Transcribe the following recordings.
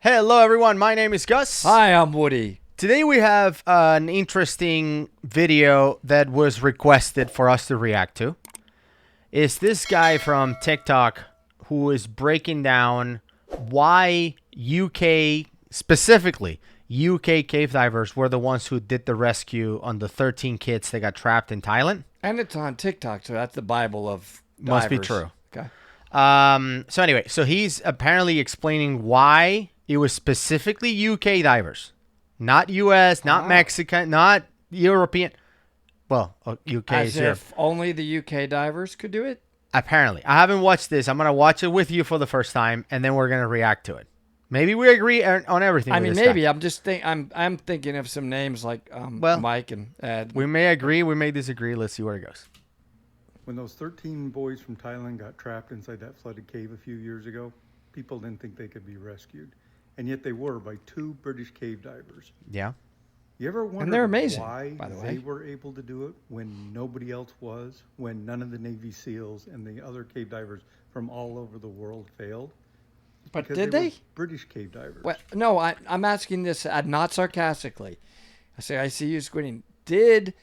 Hello, everyone. My name is Gus. Hi, I'm Woody. Today we have an interesting video that was requested for us to react to. It's this guy from TikTok who is breaking down why UK, specifically UK cave divers, were the ones who did the rescue on the 13 kids that got trapped in Thailand. And it's on TikTok, so that's the Bible of divers. Must be true. Okay. So anyway, so he's apparently explaining why it was specifically UK divers, not US, not Mexican, not European. Well, UK As is Europe. if only the UK divers could do it? Apparently. I haven't watched this. I'm going to watch it with you for the first time, and then we're going to react to it. Maybe we agree on everything. I with mean, this maybe. guy. I'm thinking of some names like Well, Mike and Ed. We may agree. We may disagree. Let's see where it goes. When those 13 boys from Thailand got trapped inside that flooded cave a few years ago, people didn't think they could be rescued. And yet they were by two British cave divers. Yeah. You ever wonder they're amazing, why by the they way. were able to do it when nobody else was, when none of the Navy SEALs and the other cave divers from all over the world failed? But Because did were they? British cave divers. Well, no, I'm asking this not sarcastically. I see you squinting. Did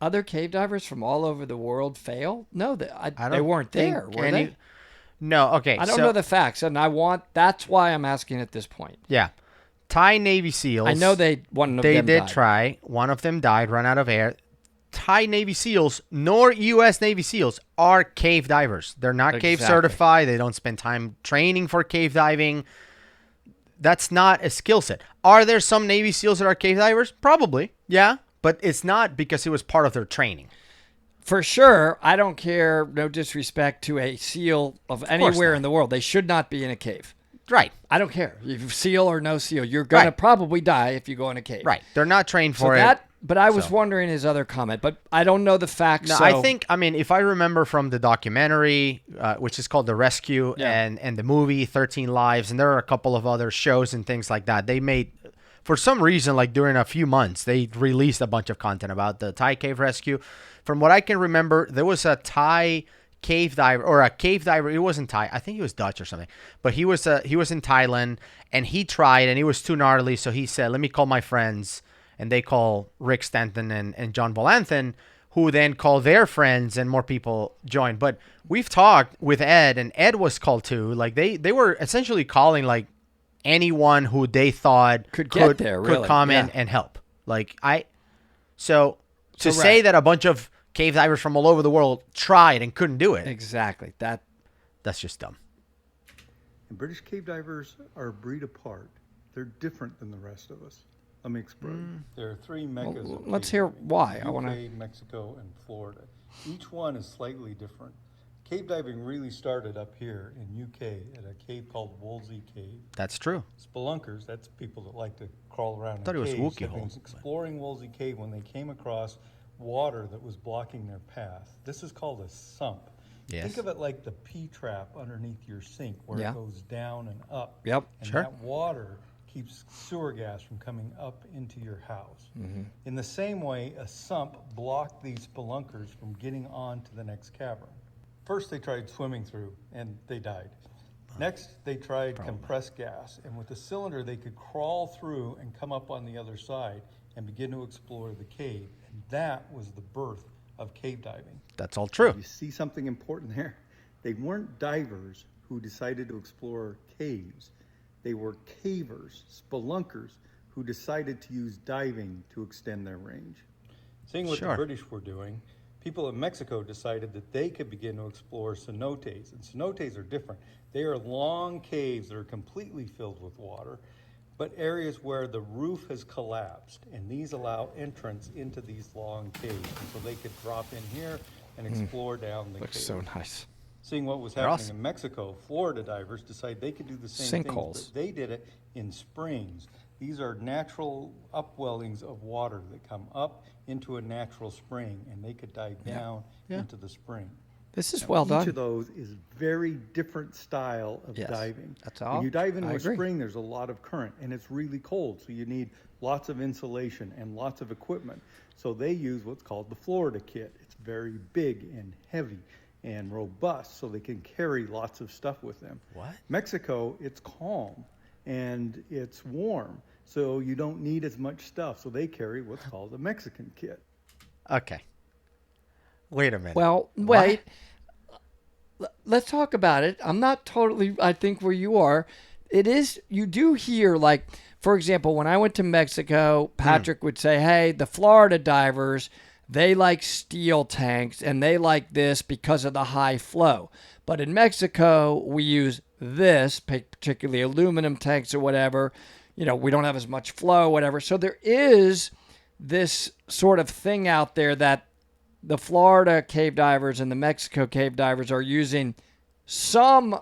other cave divers from all over the world fail? No, they weren't there, were they? No. Okay. I don't so, know the facts, and that's why I'm asking at this point. Yeah. Thai Navy SEALs. I know one of them did died. try. One of them died, ran out of air. Thai Navy SEALs nor U.S. Navy SEALs are cave divers. They're not cave Exactly. certified. They don't spend time training for cave diving. That's not a skill set. Are there some Navy SEALs that are cave divers? Probably, yeah. But it's not because it was part of their training. For sure, I don't care, no disrespect to a SEAL of anywhere not. in the world. They should not be in a cave. Right. I don't care. If SEAL or no SEAL, you're going to probably die if you go in a cave. Right. They're not trained So for it. that, but I was wondering his other comment, but I don't know the facts. No, so. I mean, if I remember from the documentary, which is called The Rescue, Yeah. and the movie 13 Lives, and there are a couple of other shows and things like that, they made, for some reason, like during a few months, they released a bunch of content about the Thai cave rescue. From what I can remember, there was a Thai cave diver, or a cave diver. It wasn't Thai. I think he was Dutch or something. But he was in Thailand, and he tried, and it was too gnarly, so he said, let me call my friends. And they call Rick Stanton and John Volanthen, who then call their friends, and more people joined. But we've talked with Ed, and Ed was called too. Like they were essentially calling like anyone who they thought Could could really. come in Yeah. and help. So to So, say right. that a bunch of cave divers from all over the world tried and couldn't do it, Exactly. that's just dumb. And British cave divers are a breed apart. They're different than the rest of us. Let me explain. There are three meccas. Well, of let's cave hear diving: why. I UK, wanna- Mexico, and Florida. Each one is slightly different. Cave diving really started up here in UK at a cave called Wolsey Cave. That's true. Spelunkers, that's people that like to crawl around Thought it in was caves, Wookiee have been hole. exploring Wolsey Cave when they came across water that was blocking their path. This is called a sump. Yes. Think of it like the P-trap underneath your sink where Yeah. it goes down and up. Yep. And Sure. that water keeps sewer gas from coming up into your house. In the same way, a sump blocked these spelunkers from getting on to the next cavern. First, they tried swimming through, and they died. Next, they tried compressed gas, and with the cylinder, they could crawl through and come up on the other side and begin to explore the cave. And that was the birth of cave diving. That's all true. You see something important there? They weren't divers who decided to explore caves. They were cavers, spelunkers, who decided to use diving to extend their range. Seeing what Sure. the British were doing, people in Mexico decided that they could begin to explore cenotes. And cenotes are different. They are long caves that are completely filled with water, but areas where the roof has collapsed. And these allow entrance into these long caves. And so they could drop in here and explore down the Looks cave. so nice. Seeing what was They're happening awesome. in Mexico, Florida divers decided they could do the same Sinkholes. things, but they did it in springs. These are natural upwellings of water that come up into a natural spring, and they could dive down into the spring. This is well done. Each of those is very different style of Yes, diving. that's all. When you dive into I a agree. spring, there's a lot of current, and it's really cold, so you need lots of insulation and lots of equipment. So they use what's called the Florida kit. It's very big and heavy and robust, so they can carry lots of stuff with them. What? Mexico, it's calm, and it's warm. So you don't need as much stuff. So they carry what's called a Mexican kit. Okay. Wait a minute. Well, wait. Let's talk about it. I'm not totally, I think, where you are. It is, you do hear, like, for example, when I went to Mexico, Patrick would say, hey, the Florida divers, they like steel tanks and they like this because of the high flow. But in Mexico, we use this, particularly aluminum tanks or whatever. You know, we don't have as much flow, whatever. So there is this sort of thing out there that the Florida cave divers and the Mexico cave divers are using some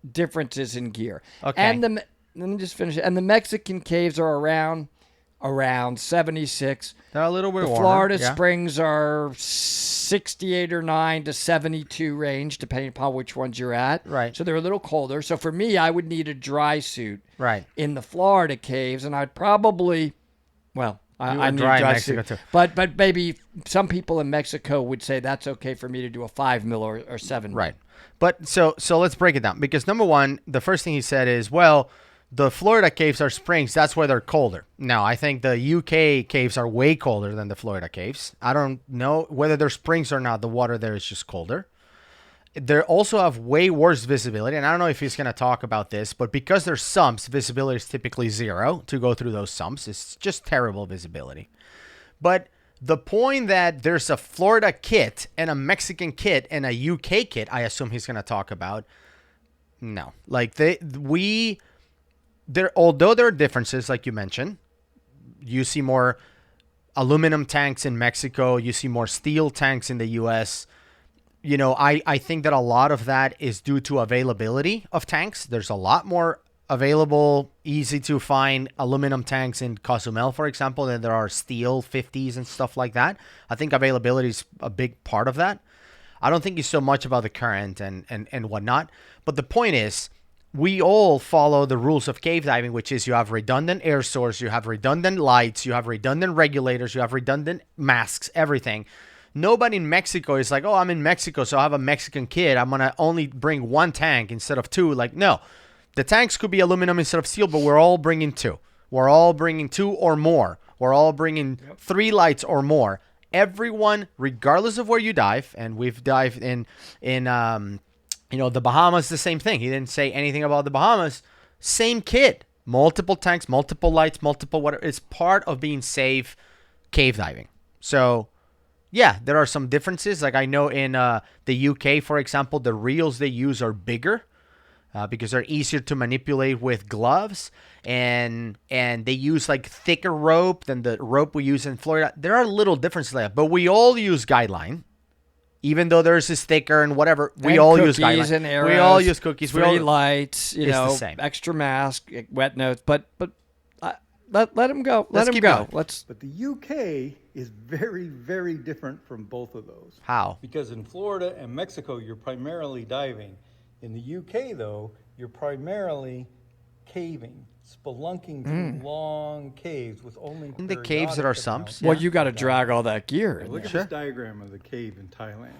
differences in gear. Okay. And let me just finish it. And the Mexican caves are around 76. They're a little bit warmer. The Florida springs are 68 or 9 to 72 range, depending upon which ones you're at. Right. So they're a little colder. So for me, I would need a dry suit Right. in the Florida caves, and I'd probably, well, I need dry a in dry Mexico suit. too. But maybe some people in Mexico would say that's okay for me to do a 5 mil or 7 mil. Right. But so let's break it down, because number one, the first thing he said is, well, the Florida caves are springs. That's why they're colder. Now, I think the UK caves are way colder than the Florida caves. I don't know whether they're springs or not. The water there is just colder. They also have way worse visibility, and I don't know if he's going to talk about this, but because they're sumps, visibility is typically 0 to go through those sumps. It's just terrible visibility. But the point that there's a Florida kit and a Mexican kit and a UK kit, I assume he's going to talk about. No. Like, although there are differences, like you mentioned, you see more aluminum tanks in Mexico, you see more steel tanks in the U.S., you know, I think that a lot of that is due to availability of tanks. There's a lot more available, easy to find aluminum tanks in Cozumel, for example, than there are steel 50s and stuff like that. I think availability is a big part of that. I don't think it's so much about the current and whatnot. But the point is, we all follow the rules of cave diving, which is you have redundant air source, you have redundant lights, you have redundant regulators, you have redundant masks, everything. Nobody in Mexico is like, oh, I'm in Mexico, so I have a Mexican kit. I'm going to only bring 1 tank instead of 2. Like, no. The tanks could be aluminum instead of steel, but we're all bringing 2. We're all bringing 2 or more. We're all bringing 3 lights or more. Everyone, regardless of where you dive, and we've dived in the Bahamas, the same thing. He didn't say anything about the Bahamas. Same kit. Multiple tanks, multiple lights, multiple whatever. It's part of being safe cave diving. So, yeah, there are some differences. Like I know in the UK, for example, the reels they use are bigger because they're easier to manipulate with gloves, and they use like thicker rope than the rope we use in Florida. There are little differences like that, but we all use guideline. Even though theirs is thicker and whatever, we all use guideline. And arrows, we all use cookies. Three lights, it's the same. Extra mask, wet notes, but let him go. Let him keep go. going. But the UK is very, very different from both of those. How? Because in Florida and Mexico, you're primarily diving. In the UK, though, you're primarily caving, spelunking through long caves with only In the caves that are periodic sumps? amounts Well, of you got to diving. drag all that gear in Look there. at this diagram of the cave in Thailand.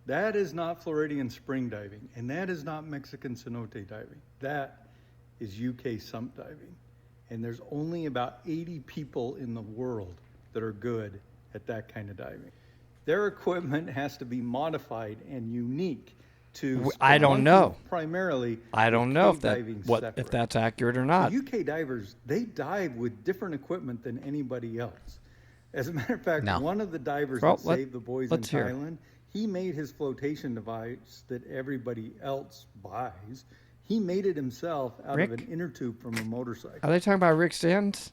That is not Floridian spring diving, and that is not Mexican cenote diving. That is UK sump diving. And there's only about 80 people in the world that are good at that kind of diving. Their equipment has to be modified and unique to I don't know. Primarily, I don't know cave diving if separate. that's accurate or not. The UK divers, they dive with different equipment than anybody else. As a matter of fact, No. one of the divers Well, that saved the boys in let's hear it. Thailand, he made his flotation device that everybody else buys. He made it himself out Rick? of an inner tube from a motorcycle. Are they talking about Rick Stans?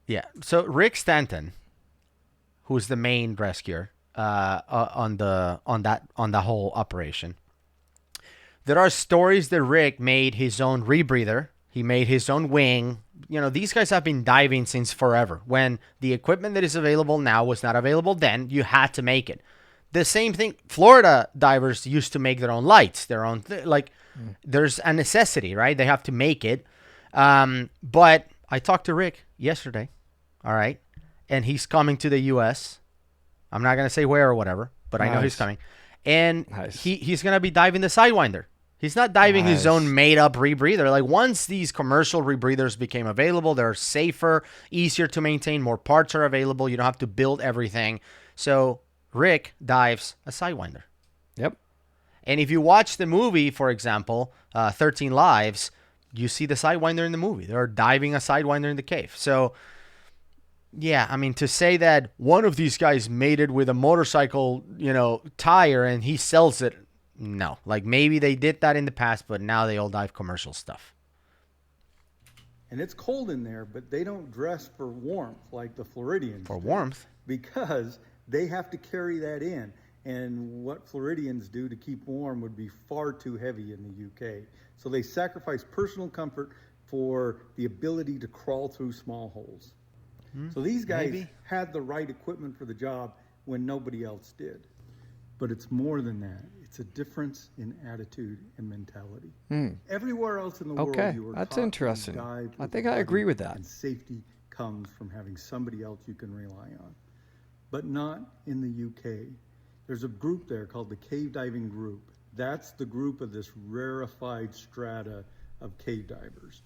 Yeah. So Rick Stanton, who's the main rescuer on the whole operation, there are stories that Rick made his own rebreather. He made his own wing. You know, these guys have been diving since forever. When the equipment that is available now was not available then, you had to make it. The same thing, Florida divers used to make their own lights, their own, there's a necessity, right? They have to make it. But I talked to Rick yesterday, all right? And he's coming to the U.S. I'm not going to say where or whatever, but I know he's coming. And he's going to be diving the Sidewinder. He's not diving his Nice. own made-up rebreather. Like, once these commercial rebreathers became available, they're safer, easier to maintain, more parts are available. You don't have to build everything. So Rick dives a Sidewinder. Yep. And if you watch the movie, for example, 13 Lives, you see the Sidewinder in the movie. They're diving a Sidewinder in the cave. So, yeah, I mean, to say that one of these guys made it with a motorcycle, tire and he sells it, no. Like, maybe they did that in the past, but now they all dive commercial stuff. And it's cold in there, but they don't dress for warmth like the Floridians For do, warmth? because they have to carry that in. And what Floridians do to keep warm would be far too heavy in the UK. So they sacrifice personal comfort for the ability to crawl through small holes. So these guys had the right equipment for the job when nobody else did. But it's more than that. It's a difference in attitude and mentality. Everywhere else in the world, you were that's taught to interesting. dive I with think a I buddy, agree with that. And safety comes from having somebody else you can rely on. But not in the UK. There's a group there called the Cave Diving Group. That's the group of this rarefied strata of cave divers.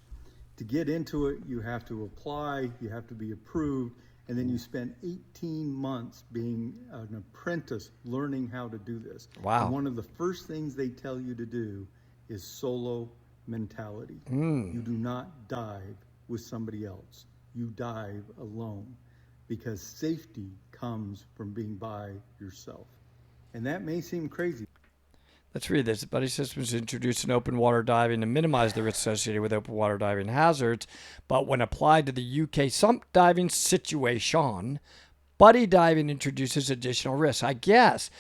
To get into it, you have to apply, you have to be approved, and then you spend 18 months being an apprentice learning how to do this. Wow. And one of the first things they tell you to do is solo mentality. You do not dive with somebody else. You dive alone, because safety comes from being by yourself. And that may seem crazy. Let's read this. Buddy Systems introduced an open water diving to minimize the risks associated with open water diving hazards, but when applied to the UK sump diving situation, buddy diving introduces additional risks. I guess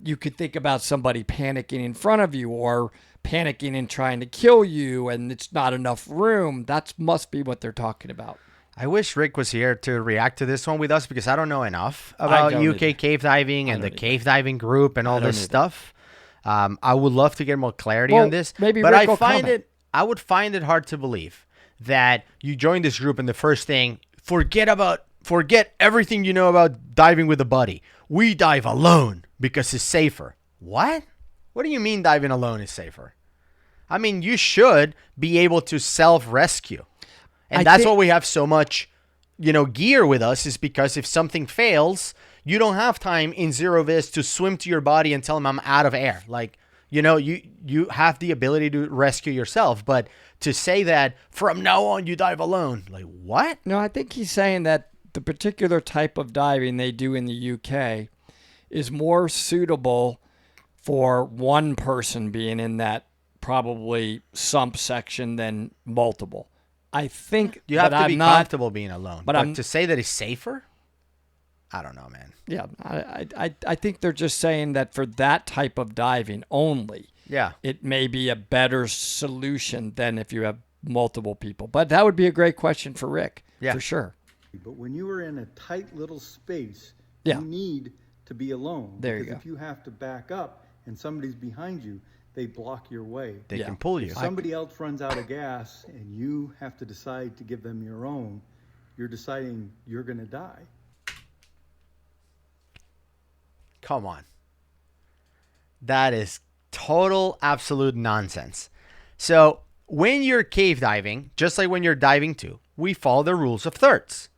you could think about somebody panicking in front of you or panicking and trying to kill you, and it's not enough room. That must be what they're talking about. I wish Rick was here to react to this one with us, because I don't know enough about UK cave diving and the cave diving group and all this stuff. I would love to get more clarity on this, maybe but Rick will comment. I would find it hard to believe that you join this group and the first thing, forget everything you know about diving with a buddy. We dive alone because it's safer. What? What do you mean diving alone is safer? I mean, you should be able to self-rescue. And that's why we have so much, gear with us, is because if something fails, you don't have time in zero vis to swim to your buddy and tell him I'm out of air. Like, you have the ability to rescue yourself. But to say that from now on you dive alone, like, what? No, I think he's saying that the particular type of diving they do in the UK is more suitable for one person being in that probably sump section than multiple. I think you have to be comfortable being alone. But to say that it's safer, I don't know, man. Yeah, I think they're just saying that for that type of diving only, it may be a better solution than if you have multiple people. But that would be a great question for Rick, for sure. But when you are in a tight little space, you need to be alone. There you because go. if you have to back up and somebody's behind you, they block your way. They can pull you. If somebody else runs out of gas and you have to decide to give them your own, you're deciding you're going to die. Come on. That is total, absolute nonsense. So when you're cave diving, just like when you're diving too, we follow the rules of thirds,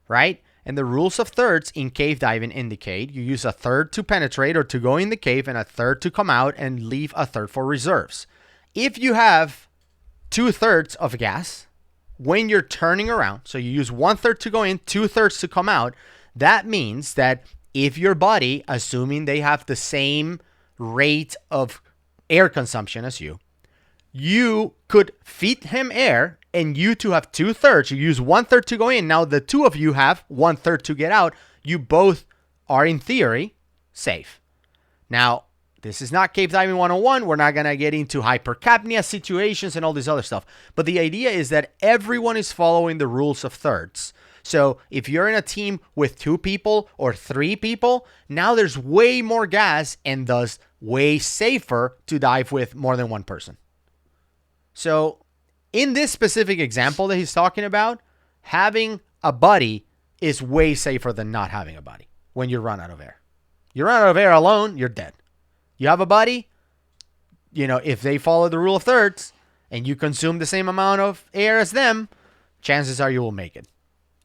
right? And the rules of thirds in cave diving indicate you use a third to penetrate or to go in the cave and a third to come out and leave a third for reserves. If you have 2/3 of gas, when you're turning around, so you use 1/3 to go in, 2/3 to come out, that means that if your buddy, assuming they have the same rate of air consumption as you could feed him air, and you two have 2/3. You use 1/3 to go in. Now the two of you have 1/3 to get out. You both are, in theory, safe. Now, this is not Cave Diving 101. We're not going to get into hypercapnia situations and all this other stuff. But the idea is that everyone is following the rules of thirds. So if you're in a team with 2 people or 3 people, now there's way more gas and thus way safer to dive with more than one person. So in this specific example that he's talking about, having a buddy is way safer than not having a buddy when you run out of air. You run out of air alone, you're dead. You have a buddy, if they follow the rule of thirds and you consume the same amount of air as them, chances are you will make it.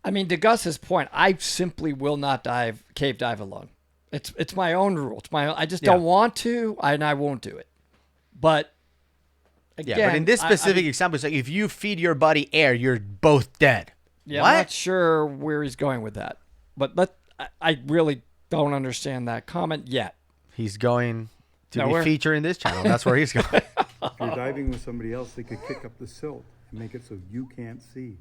I mean, to Gus's point, I simply will not cave dive alone. It's my own rule. I just don't want to, and I won't do it. But again, but in this specific example, it's like if you feed your buddy air, you're both dead. Yeah, what? I'm not sure where he's going with that. But I really don't understand that comment yet. He's going to be featured in this channel. That's where he's going. If you're diving with somebody else, they could kick up the silt and make it so you can't see.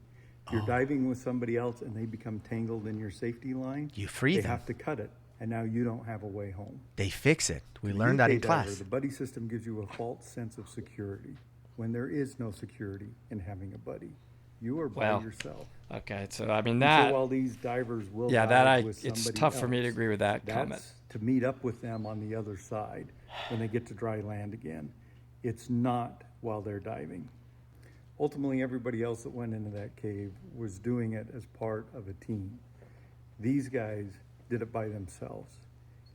If you're diving with somebody else and they become tangled in your safety line, you free them. They have to cut it, and now you don't have a way home. They fix it. We learned that in class. The buddy system gives you a false sense of security when there is no security in having a buddy. You are by yourself. Okay, so I mean that. So while these divers will it's tough for me to agree with that comment. To meet up with them on the other side when they get to dry land again. It's not while they're diving. Ultimately, everybody else that went into that cave was doing it as part of a team. These guys did it by themselves,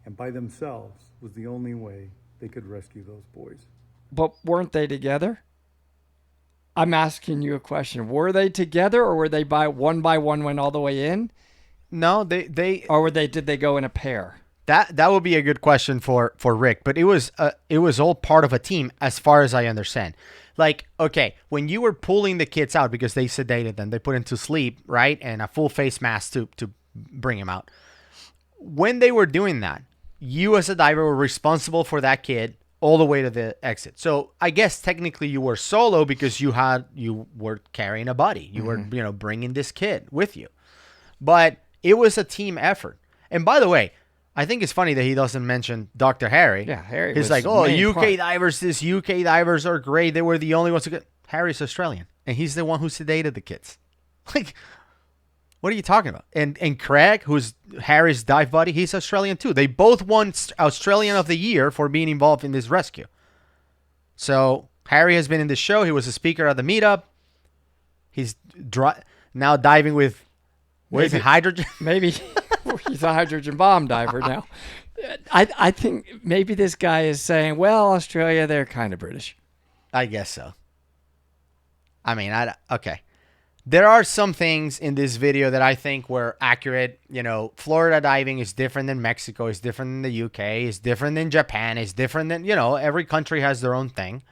and by themselves was the only way they could rescue those boys. But weren't they together? I'm asking you a question. Were they together, or were they by one went all the way in? No, they or did they go in a pair? That would be a good question for Rick, but it was all part of a team as far as I understand. Like, okay, when you were pulling the kids out because they sedated them, they put them to sleep, right? And a full face mask to bring them out. When they were doing that, you as a diver were responsible for that kid all the way to the exit. So I guess technically you were solo because you were carrying a buddy. You were, bringing this kid with you. But it was a team effort. And by the way, I think it's funny that he doesn't mention Dr. Harry. Yeah, Harry. He's like, UK divers, UK divers are great. They were the only ones who could. Harry's Australian, and he's the one who sedated the kids. Like, what are you talking about? And Craig, who's Harry's dive buddy, he's Australian too. They both won Australian of the Year for being involved in this rescue. So Harry has been in the show. He was a speaker at the meetup. He's now diving with hydrogen. Maybe. He's a hydrogen bomb diver now. I think maybe this guy is saying, well, Australia, they're kind of British. I guess so. I mean, okay. There are some things in this video that I think were accurate. Florida diving is different than Mexico, is different than the UK, is different than Japan, is different than, every country has their own thing.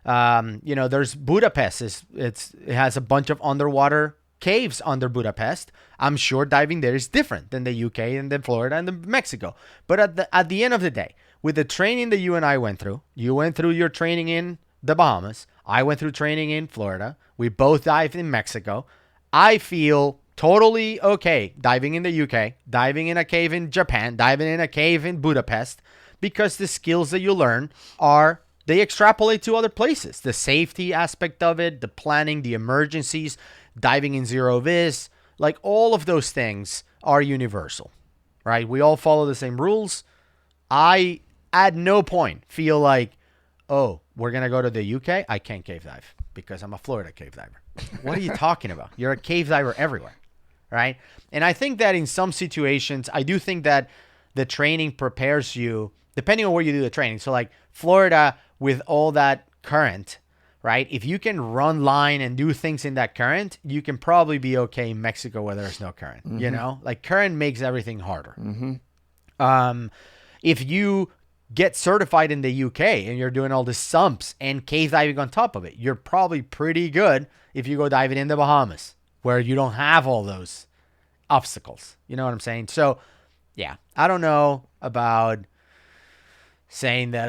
There's Budapest. It has a bunch of underwater caves under Budapest. I'm sure diving there is different than the UK and then Florida and then Mexico. But at the end of the day, with the training that you and I went through, you went through your training in the Bahamas. I went through training in Florida. We both dived in Mexico. I feel totally okay diving in the UK, diving in a cave in Japan, diving in a cave in Budapest, because the skills that you learn they extrapolate to other places. The safety aspect of it, the planning, the emergencies, diving in zero vis, like all of those things are universal, right? We all follow the same rules. I at no point feel like, oh, we're going to go to the UK. I can't cave dive because I'm a Florida cave diver. What are you talking about? You're a cave diver everywhere, right? And I think that in some situations, I do think that the training prepares you, depending on where you do the training. So like Florida with all that current, right? If you can run line and do things in that current, you can probably be okay in Mexico where there's no current. Like current makes everything harder. If you get certified in the UK and you're doing all the sumps and cave diving on top of it, you're probably pretty good if you go diving in the Bahamas where you don't have all those obstacles. You know what I'm saying? So yeah, I don't know about saying that,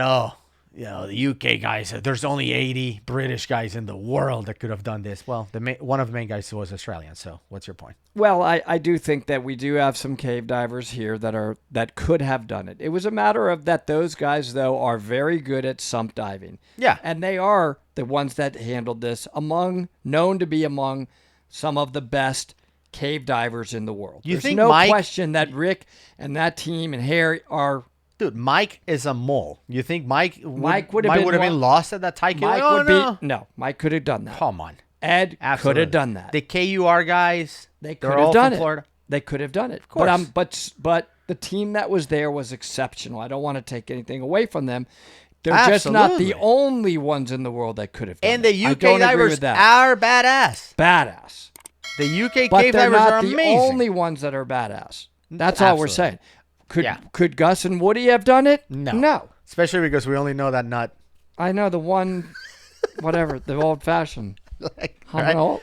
the UK guys, there's only 80 British guys in the world that could have done this. Well, one of the main guys was Australian. So what's your point? Well, I do think that we do have some cave divers here that could have done it. It was a matter of that those guys, though, are very good at sump diving. Yeah. And they are the ones that handled this, known to be among some of the best cave divers in the world. There's no question that Rick and that team and Harry are... Dude, Mike is a mole. You think Mike would have been lost at that Thai cave? Mike could have done that. Come on. Ed could have done that. The KUR guys, they could have done it. Florida. They could have done it. Of course. But the team that was there was exceptional. I don't want to take anything away from them. They're just not Absolutely. the only ones in the world that could have done And it. the I UK don't agree divers with that. are badass. Badass. The UK But cave they're divers not are the amazing. only ones that are badass. That's all we're Absolutely. saying. Yeah. Could Gus and Woody have done it? No. No. Especially because we only know that nut. I know the one, whatever, the old-fashioned. Like, How right? old?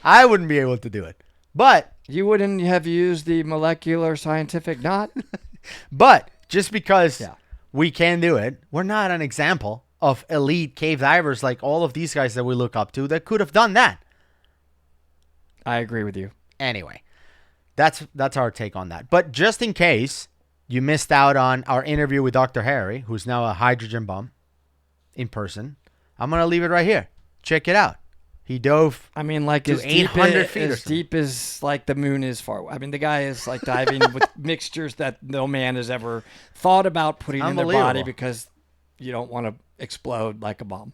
I wouldn't be able to do it. But You wouldn't have used the molecular scientific knot? just because Yeah. we can do it, we're not an example of elite cave divers like all of these guys that we look up to that could have done that. I agree with you. Anyway, that's our take on that. But just in case you missed out on our interview with Dr. Harry, who's now a hydrogen bum in person, I'm going to leave it right here. Check it out. He dove. I mean, like To as deep 800 feet or as something. deep as like the moon is far. I mean, the guy is like diving with mixtures that no man has ever thought about putting in their body Unbelievable. because you don't want to explode like a bomb.